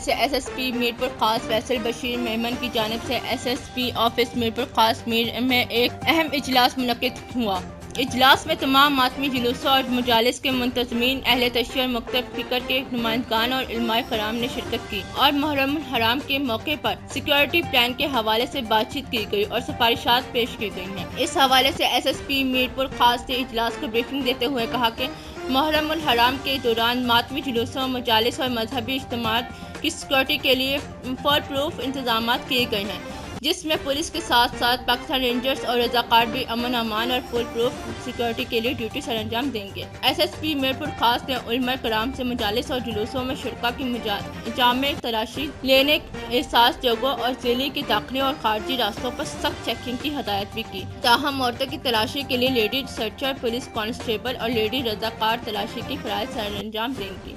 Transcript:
سے S S P Mirpur خاص فیصل بشیر میمن کی جانب سے S S P office Mirpur خاص میر میں ایک اہم اجلاس منعقد ہوا۔ اجلاس میں تمام ماتمی جلوسوں اور مجالس کے منتظمین، اہل تشیع اور مختلف فکر کے نمائندگان اور علماء کرام نے شرکت کی اور محرم الحرام کے موقع پر سیکیورٹی پلان کے حوالے سے بات چیت کی گئی اور سفارشات پیش کی گئی ہیں۔ اس حوالے سے ایس ایس پی میرپور خاص نے اجلاس کو بریفنگ دیتے ہوئے کہا کہ محرم الحرام کے دوران ماتمی جلوسوں، مجالس اور مذہبی اجتماعات کی سیکورٹی کے لیے فول پروف انتظامات کیے گئے ہیں، جس میں پولیس کے ساتھ ساتھ پاکستان رینجرز اور رضاکار بھی امن امان اور فول پروف سیکورٹی کے لیے ڈیوٹی سر انجام دیں گے۔ ایس ایس پی میرپور خاص نے علماء کرام سے مجالس اور جلوسوں میں شرکا کی جامع تلاشی لینے، احساس جگہوں اور ضلع کے داخلی اور خارجی راستوں پر سخت چیکنگ کی ہدایت بھی کی۔ تاہم عورتوں کی تلاشی کے لیے لیڈی سرچر، پولیس کانسٹیبل اور لیڈی رضاکار تلاشی کی فرائض سر انجام دیں گی۔